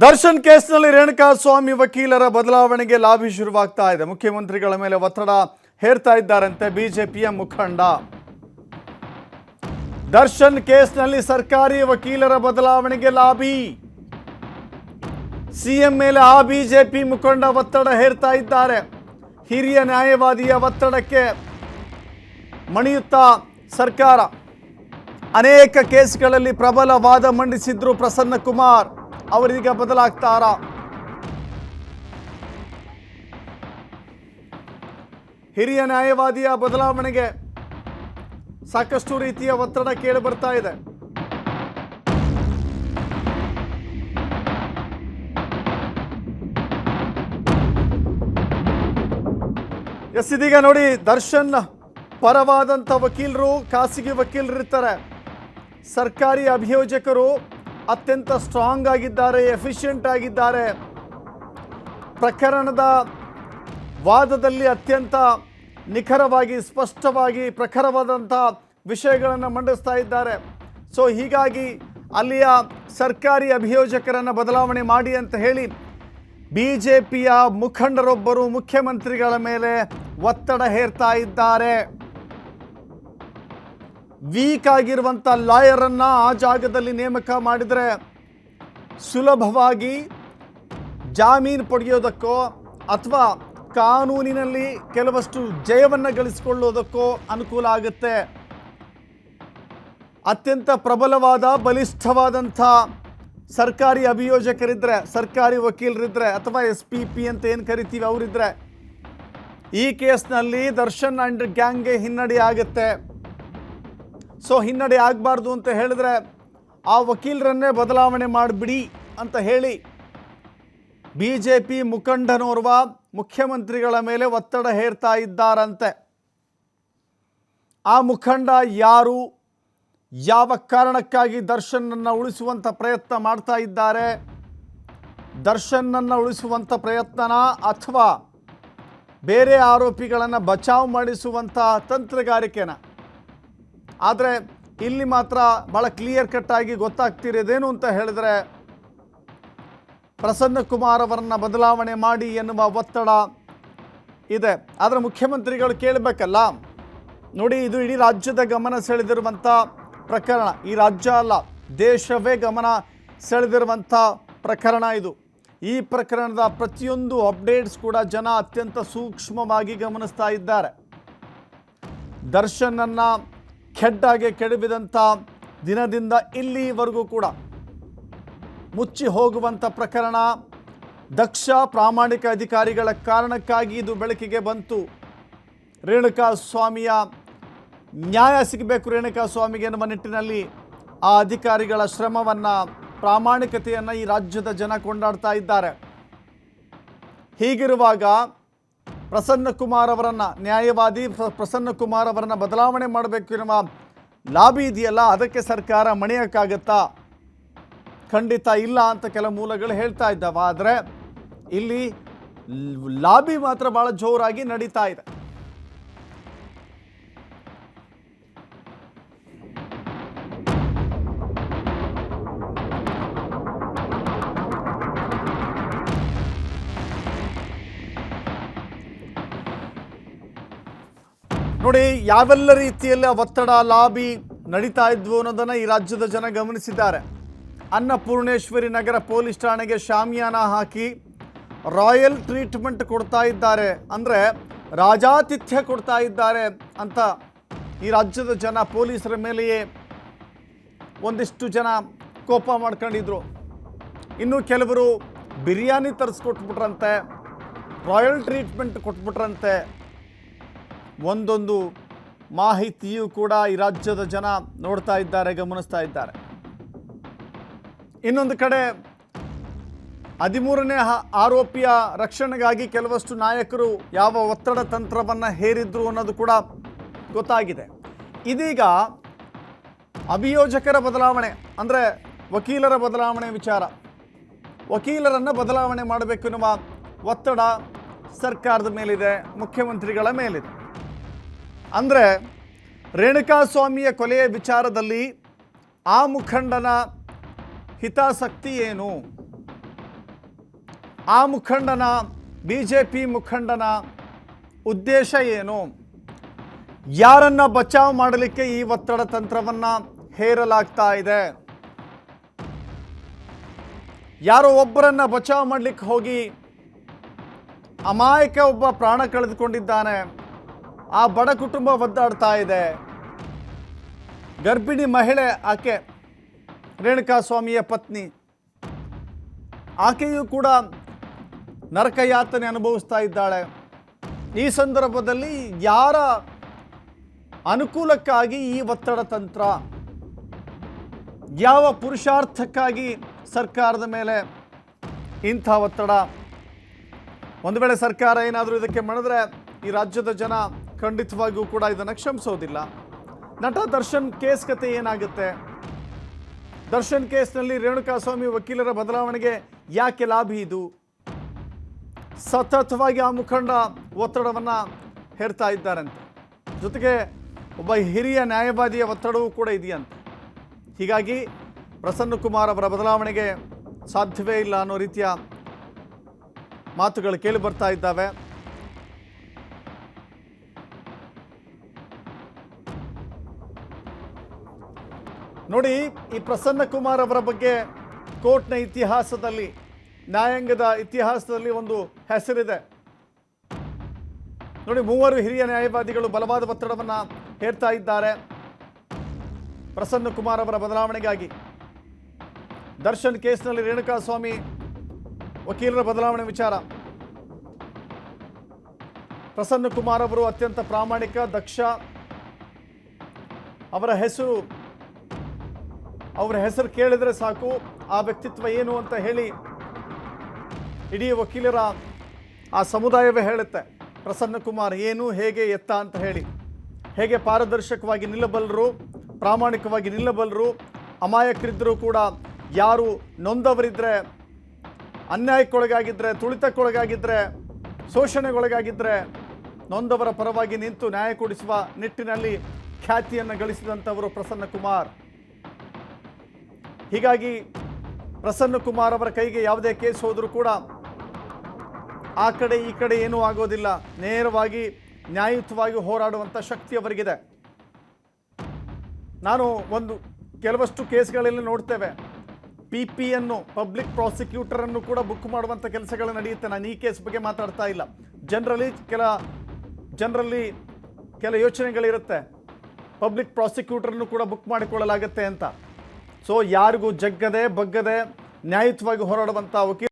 ದರ್ಶನ್ ಕೇಸ್ನಲ್ಲಿ ರೇಣುಕಾಸ್ವಾಮಿ ವಕೀಲರ ಬದಲಾವಣೆಗೆ ಲಾಬಿ ಶುರುವಾಗ್ತಾ ಇದೆ. ಮುಖ್ಯಮಂತ್ರಿಗಳ ಮೇಲೆ ಒತ್ತಡ ಹೇರ್ತಾ ಇದ್ದಾರಂತೆ ಬಿಜೆಪಿಯ ಮುಖಂಡ. ದರ್ಶನ್ ಕೇಸ್ನಲ್ಲಿ ಸರ್ಕಾರಿ ವಕೀಲರ ಬದಲಾವಣೆಗೆ ಲಾಬಿ. ಸಿಎಂ ಮೇಲೆ ಆ ಬಿಜೆಪಿ ಮುಖಂಡ ಒತ್ತಡ ಹೇರ್ತಾ ಇದ್ದಾರೆ. ಹಿರಿಯ ನ್ಯಾಯವಾದಿಯ ಒತ್ತಡಕ್ಕೆ ಮಣಿಯುತ್ತಾ ಸರ್ಕಾರ ಅನೇಕ ಕೇಸ್ಗಳಲ್ಲಿ ಪ್ರಬಲ ವಾದ ಮಂಡಿಸಿದ್ರು ಪ್ರಸನ್ನ ಕುಮಾರ್ ಅವರೀಗ ಬದಲಾಗ್ತಾರಾ? ಹಿರಿಯ ನ್ಯಾಯವಾದಿಯ ಬದಲಾವಣೆಗೆ ಸಾಕಷ್ಟು ರೀತಿಯ ಒತ್ತಡ ಕೇಳಿ ಬರ್ತಾ ಇದೆ. ಇದೀಗ ನೋಡಿ, ದರ್ಶನ್ ಪರವಾದಂಥ ವಕೀಲರು, ಖಾಸಗಿ ವಕೀಲರು ಇರ್ತಾರೆ. ಸರ್ಕಾರಿ ಅಭಿಯೋಜಕರು ಅತ್ಯಂತ ಸ್ಟ್ರಾಂಗ್ ಆಗಿದ್ದಾರೆ, ಎಫಿಷಿಯೆಂಟ್ ಆಗಿದ್ದಾರೆ. ಪ್ರಕರಣದ ವಾದದಲ್ಲಿ ಅತ್ಯಂತ ನಿಖರವಾಗಿ, ಸ್ಪಷ್ಟವಾಗಿ ಪ್ರಖರವಾದಂಥ ವಿಷಯಗಳನ್ನು ಮಂಡಿಸ್ತಾ ಇದ್ದಾರೆ. ಸೊ ಹೀಗಾಗಿ ಅಲ್ಲಿಯ ಸರ್ಕಾರಿ ಅಭಿಯೋಜಕರನ್ನು ಬದಲಾವಣೆ ಮಾಡಿ ಅಂತ ಹೇಳಿ ಬಿಜೆಪಿಯ ಮುಖಂಡರೊಬ್ಬರು ಮುಖ್ಯಮಂತ್ರಿಗಳ ಮೇಲೆ ಒತ್ತಡ ಹೇರ್ತಾ ಇದ್ದಾರೆ. ವೀಕ್ ಆಗಿರುವಂಥ ಲಾಯರನ್ನು ಆ ಜಾಗದಲ್ಲಿ ನೇಮಕ ಮಾಡಿದರೆ ಸುಲಭವಾಗಿ ಜಾಮೀನು ಪಡೆಯೋದಕ್ಕೋ ಅಥವಾ ಕಾನೂನಿನಲ್ಲಿ ಕೆಲವಷ್ಟು ಜಯವನ್ನು ಗಳಿಸಿಕೊಳ್ಳೋದಕ್ಕೋ ಅನುಕೂಲ ಆಗುತ್ತೆ. ಅತ್ಯಂತ ಪ್ರಬಲವಾದ, ಬಲಿಷ್ಠವಾದಂಥ ಸರ್ಕಾರಿ ಅಭಿಯೋಜಕರಿದ್ದರೆ, ಸರ್ಕಾರಿ ವಕೀಲರಿದ್ದರೆ ಅಥವಾ SPP ಅಂತ ಏನು ಕರಿತೀವಿ ಅವರಿದ್ದರೆ, ಈ ಕೇಸ್ನಲ್ಲಿ ದರ್ಶನ್ ಅಂಡ್ ಗ್ಯಾಂಗ್ಗೆ ಹಿನ್ನಡೆ ಆಗುತ್ತೆ. ಸೊ ಹಿನ್ನಡೆ ಆಗಬಾರ್ದು ಅಂತ ಹೇಳಿದ್ರೆ ಆ ವಕೀಲರನ್ನೇ ಬದಲಾವಣೆ ಮಾಡಿಬಿಡಿ ಅಂತ ಹೇಳಿ ಬಿಜೆಪಿ ಮುಖಂಡನೋರ್ವ ಮುಖ್ಯಮಂತ್ರಿಗಳ ಮೇಲೆ ಒತ್ತಡ ಹೇರ್ತಾ ಇದ್ದಾರಂತೆ. ಆ ಮುಖಂಡ ಯಾರು, ಯಾವ ಕಾರಣಕ್ಕಾಗಿ ದರ್ಶನ್ನನ್ನು ಉಳಿಸುವಂಥ ಪ್ರಯತ್ನ ಮಾಡ್ತಾ ಇದ್ದಾರೆ? ದರ್ಶನ್ನನ್ನು ಉಳಿಸುವಂಥ ಪ್ರಯತ್ನನ ಅಥವಾ ಬೇರೆ ಆರೋಪಿಗಳನ್ನು ಬಚಾವ್ ಮಾಡಿಸುವಂಥ ತಂತ್ರಗಾರಿಕೆನ? ಆದರೆ ಇಲ್ಲಿ ಮಾತ್ರ ಭಾಳ ಕ್ಲಿಯರ್ ಕಟ್ ಆಗಿ ಗೊತ್ತಾಗ್ತಿರೋದೇನು ಅಂತ ಹೇಳಿದ್ರೆ, ಪ್ರಸನ್ನ ಕುಮಾರ್ ಅವರನ್ನು ಬದಲಾವಣೆ ಮಾಡಿ ಎನ್ನುವ ಒತ್ತಡ ಇದೆ. ಆದರೆ ಮುಖ್ಯಮಂತ್ರಿಗಳು ಕೇಳಬೇಕಲ್ಲ. ನೋಡಿ, ಇದು ಇಡೀ ರಾಜ್ಯದ ಗಮನ ಸೆಳೆದಿರುವಂಥ ಪ್ರಕರಣ. ಈ ರಾಜ್ಯ ಅಲ್ಲ, ದೇಶವೇ ಗಮನ ಸೆಳೆದಿರುವಂಥ ಪ್ರಕರಣ ಇದು. ಈ ಪ್ರಕರಣದ ಪ್ರತಿಯೊಂದು ಅಪ್ಡೇಟ್ಸ್ ಕೂಡ ಜನ ಅತ್ಯಂತ ಸೂಕ್ಷ್ಮವಾಗಿ ಗಮನಿಸ್ತಾ ಇದ್ದಾರೆ. ದರ್ಶನನ್ನು ಕೆಡ್ಡಾಗೆ ಕೆಡವಿದಂಥ ದಿನದಿಂದ ಇಲ್ಲಿವರೆಗೂ ಕೂಡ ಮುಚ್ಚಿ ಹೋಗುವಂಥ ಪ್ರಕರಣ, ದಕ್ಷ ಪ್ರಾಮಾಣಿಕ ಅಧಿಕಾರಿಗಳ ಕಾರಣಕ್ಕಾಗಿ ಇದು ಬೆಳಕಿಗೆ ಬಂತು. ರೇಣುಕಾಸ್ವಾಮಿಯ ನ್ಯಾಯ ಸಿಗಬೇಕು ರೇಣುಕಾಸ್ವಾಮಿಗೆ ಎನ್ನುವ ನಿಟ್ಟಿನಲ್ಲಿ ಆ ಅಧಿಕಾರಿಗಳ ಶ್ರಮವನ್ನು, ಪ್ರಾಮಾಣಿಕತೆಯನ್ನು ಈ ರಾಜ್ಯದ ಜನ ಕೊಂಡಾಡ್ತಾ ಇದ್ದಾರೆ. ಹೀಗಿರುವಾಗ ಪ್ರಸನ್ನ ಕುಮಾರ್ ಅವರನ್ನು, ನ್ಯಾಯವಾದಿ ಪ್ರಸನ್ನ ಕುಮಾರ್ ಅವರನ್ನು ಬದಲಾವಣೆ ಮಾಡಬೇಕು ಎನ್ನುವ ಲಾಬಿ ಇದೆಯಲ್ಲ, ಅದಕ್ಕೆ ಸರ್ಕಾರ ಮಣಿಯೋಕ್ಕಾಗತ್ತಾ? ಖಂಡಿತ ಇಲ್ಲ ಅಂತ ಕೆಲ ಮೂಲಗಳು ಹೇಳ್ತಾ ಇದ್ದಾವೆ. ಆದರೆ ಇಲ್ಲಿ ಲಾಬಿ ಮಾತ್ರ ಭಾಳ ಜೋರಾಗಿ ನಡೀತಾ ಇದೆ. ನೋಡಿ, ಯಾವೆಲ್ಲ ರೀತಿಯಲ್ಲಿ ಒತ್ತಡ, ಲಾಬಿ ನಡೀತಾ ಇದ್ವು ಅನ್ನೋದನ್ನು ಈ ರಾಜ್ಯದ ಜನ ಗಮನಿಸಿದ್ದಾರೆ. ಅನ್ನಪೂರ್ಣೇಶ್ವರಿ ನಗರ ಪೊಲೀಸ್ ಠಾಣೆಗೆ ಶಾಮಿಯಾನ ಹಾಕಿ ರಾಯಲ್ ಟ್ರೀಟ್ಮೆಂಟ್ ಕೊಡ್ತಾ ಇದ್ದಾರೆ, ಅಂದರೆ ರಾಜಾತಿಥ್ಯ ಕೊಡ್ತಾ ಇದ್ದಾರೆ ಅಂತ ಈ ರಾಜ್ಯದ ಜನ ಪೊಲೀಸರ ಮೇಲೆಯೇ ಒಂದಿಷ್ಟು ಜನ ಕೋಪ ಮಾಡ್ಕೊಂಡಿದ್ರು. ಇನ್ನು ಕೆಲವರು ಬಿರಿಯಾನಿ ತರಿಸ್ಕೊಟ್ಬಿಟ್ರಂತೆ, ರಾಯಲ್ ಟ್ರೀಟ್ಮೆಂಟ್ ಕೊಟ್ಬಿಟ್ರಂತೆ. ಒಂದೊಂದು ಮಾಹಿತಿಯೂ ಕೂಡ ಈ ರಾಜ್ಯದ ಜನ ನೋಡ್ತಾ ಇದ್ದಾರೆ, ಗಮನಿಸ್ತಾ ಇದ್ದಾರೆ. ಇನ್ನೊಂದು ಕಡೆ 13ನೇ ಆರೋಪಿಯ ರಕ್ಷಣೆಗಾಗಿ ಕೆಲವಷ್ಟು ನಾಯಕರು ಯಾವ ಒತ್ತಡ ತಂತ್ರವನ್ನು ಹೇರಿದ್ರು ಅನ್ನೋದು ಕೂಡ ಗೊತ್ತಾಗಿದೆ. ಇದೀಗ ಅಭಿಯೋಜಕರ ಬದಲಾವಣೆ, ಅಂದರೆ ವಕೀಲರ ಬದಲಾವಣೆ ವಿಚಾರ, ವಕೀಲರನ್ನು ಬದಲಾವಣೆ ಮಾಡಬೇಕು ಎನ್ನುವ ಒತ್ತಡ ಸರ್ಕಾರದ ಮೇಲಿದೆ, ಮುಖ್ಯಮಂತ್ರಿಗಳ ಮೇಲಿದೆ. ಅಂದರೆ ರೇಣುಕಾಸ್ವಾಮಿಯ ಕೊಲೆಯ ವಿಚಾರದಲ್ಲಿ ಆ ಮುಖಂಡನ ಹಿತಾಸಕ್ತಿ ಏನು? ಆ ಮುಖಂಡನ BJP ಮುಖಂಡನ ಉದ್ದೇಶ ಏನು? ಯಾರನ್ನ ಬಚಾವ್ ಮಾಡಲಿಕ್ಕೆ ಈ ಒತ್ತಡ ತಂತ್ರವನ್ನ ಹೇರಲಾಗ್ತಾ ಇದೆ? ಯಾರೋ ಒಬ್ಬರನ್ನ ಬಚಾವ್ ಮಾಡಲಿಕ್ಕೆ ಹೋಗಿ ಅಮಾಯಕ ಒಬ್ಬ ಪ್ರಾಣ ಕಳೆದುಕೊಂಡಿದ್ದಾನೆ. ಆ ಬಡ ಕುಟುಂಬ ಒದ್ದಾಡ್ತಾ ಇದೆ. ಗರ್ಭಿಣಿ ಮಹಿಳೆ ಆಕೆ ರೇಣುಕಾಸ್ವಾಮಿಯ ಪತ್ನಿ, ಆಕೆಯೂ ಕೂಡ ನರಕಯಾತನೆ ಅನುಭವಿಸ್ತಾ ಇದ್ದಾಳೆ. ಈ ಸಂದರ್ಭದಲ್ಲಿ ಯಾರ ಅನುಕೂಲಕ್ಕಾಗಿ ಈ ಒತ್ತಡ ತಂತ್ರ? ಯಾವ ಪುರುಷಾರ್ಥಕ್ಕಾಗಿ ಸರ್ಕಾರದ ಮೇಲೆ ಇಂಥ ಒತ್ತಡ? ಒಂದು ವೇಳೆ ಸರ್ಕಾರ ಏನಾದರೂ ಇದಕ್ಕೆ ಮಾಡಿದ್ರೆ ಈ ರಾಜ್ಯದ ಜನ ಖಂಡಿತವಾಗಿಯೂ ಕೂಡ ಇದನ್ನು ಕ್ಷಮಿಸೋದಿಲ್ಲ. ನಟ ದರ್ಶನ್ ಕೇಸ್ ಕತೆ ಏನಾಗುತ್ತೆ? ದರ್ಶನ್ ಕೇಸ್ನಲ್ಲಿ ರೇಣುಕಾಸ್ವಾಮಿ ವಕೀಲರ ಬದಲಾವಣೆಗೆ ಯಾಕೆ ಲಾಭಿ ಇದು? ಸತತವಾಗಿ ಆ ಮುಖಂಡ ಒತ್ತಡವನ್ನು ಹೇರ್ತಾ ಇದ್ದಾರಂತೆ. ಜೊತೆಗೆ ಒಬ್ಬ ಹಿರಿಯ ನ್ಯಾಯವಾದಿಯ ಒತ್ತಡವೂ ಕೂಡ ಇದೆಯಂತೆ. ಹೀಗಾಗಿ ಪ್ರಸನ್ನ ಕುಮಾರ್ ಅವರ ಬದಲಾವಣೆಗೆ ಸಾಧ್ಯವೇ ಇಲ್ಲ ಅನ್ನೋ ರೀತಿಯ ಮಾತುಗಳು ಕೇಳಿ ಬರ್ತಾ ಇದ್ದಾವೆ. ನೋಡಿ, ಈ ಪ್ರಸನ್ನ ಕುಮಾರ್ ಅವರ ಬಗ್ಗೆ ಕೋರ್ಟ್ನ ಇತಿಹಾಸದಲ್ಲಿ, ನ್ಯಾಯಾಂಗದ ಇತಿಹಾಸದಲ್ಲಿ ಒಂದು ಹೆಸರಿದೆ. ನೋಡಿ, 3 ಹಿರಿಯ ನ್ಯಾಯವಾದಿಗಳು ಬಲವಾದ ಒತ್ತಡವನ್ನು ಹೇರ್ತಾ ಇದ್ದಾರೆ ಪ್ರಸನ್ನ ಕುಮಾರ್ ಅವರ ಬದಲಾವಣೆಗಾಗಿ. ದರ್ಶನ್ ಕೇಸ್ನಲ್ಲಿ ರೇಣುಕಾಸ್ವಾಮಿ ವಕೀಲರ ಬದಲಾವಣೆ ವಿಚಾರ. ಪ್ರಸನ್ನ ಕುಮಾರ್ ಅವರು ಅತ್ಯಂತ ಪ್ರಾಮಾಣಿಕ, ದಕ್ಷ. ಅವರ ಹೆಸರು ಕೇಳಿದರೆ ಸಾಕು ಆ ವ್ಯಕ್ತಿತ್ವ ಏನು ಅಂತ ಹೇಳಿ ಇಡೀ ವಕೀಲರ ಆ ಸಮುದಾಯವೇ ಹೇಳುತ್ತೆ. ಪ್ರಸನ್ನ ಕುಮಾರ್ ಏನು, ಹೇಗೆ, ಎತ್ತ ಅಂತ ಹೇಳಿ. ಹೇಗೆ ಪಾರದರ್ಶಕವಾಗಿ ನಿಲ್ಲಬಲ್ಲರು, ಪ್ರಾಮಾಣಿಕವಾಗಿ ನಿಲ್ಲಬಲ್ಲರು, ಅಮಾಯಕರಿದ್ದರೂ ಕೂಡ ಯಾರು ನೊಂದವರಿದ್ದರೆ, ಅನ್ಯಾಯಕ್ಕೊಳಗಾಗಿದ್ದರೆ, ತುಳಿತಕ್ಕೊಳಗಾಗಿದ್ದರೆ, ಶೋಷಣೆಗೊಳಗಾಗಿದ್ದರೆ ನೊಂದವರ ಪರವಾಗಿ ನಿಂತು ನ್ಯಾಯ ಕೊಡಿಸುವ ನಿಟ್ಟಿನಲ್ಲಿ ಖ್ಯಾತಿಯನ್ನು ಗಳಿಸಿದಂಥವರು ಪ್ರಸನ್ನ ಕುಮಾರ್. ಹೀಗಾಗಿ ಪ್ರಸನ್ನ ಕುಮಾರ್ ಅವರ ಕೈಗೆ ಯಾವುದೇ ಕೇಸ್ ಹೋದರೂ ಕೂಡ ಆ ಕಡೆ ಈ ಕಡೆ ಏನೂ ಆಗೋದಿಲ್ಲ. ನೇರವಾಗಿ ನ್ಯಾಯಯುತವಾಗಿ ಹೋರಾಡುವಂಥ ಶಕ್ತಿ ಅವರಿಗಿದೆ. ನಾನು ಕೆಲವಷ್ಟು ಕೇಸ್ಗಳಲ್ಲಿ ನೋಡ್ತೇವೆ, PP-ಯನ್ನು, ಪಬ್ಲಿಕ್ ಪ್ರಾಸಿಕ್ಯೂಟರನ್ನು ಕೂಡ ಬುಕ್ ಮಾಡುವಂಥ ಕೆಲಸಗಳು ನಡೆಯುತ್ತೆ. ನಾನು ಈ ಕೇಸ್ ಬಗ್ಗೆ ಮಾತಾಡ್ತಾ ಇಲ್ಲ. ಜನರಲ್ಲಿ ಕೆಲ ಯೋಚನೆಗಳಿರುತ್ತೆ, ಪಬ್ಲಿಕ್ ಪ್ರಾಸಿಕ್ಯೂಟರನ್ನು ಕೂಡ ಬುಕ್ ಮಾಡಿಕೊಳ್ಳಲಾಗುತ್ತೆ ಅಂತ. ಸೊ ಯಾರಿಗೂ ಜಗ್ಗದೆ ಬಗ್ಗದೆ ನ್ಯಾಯಯುತವಾಗಿ ಹೋರಾಡುವಂಥ ವಕೀಲ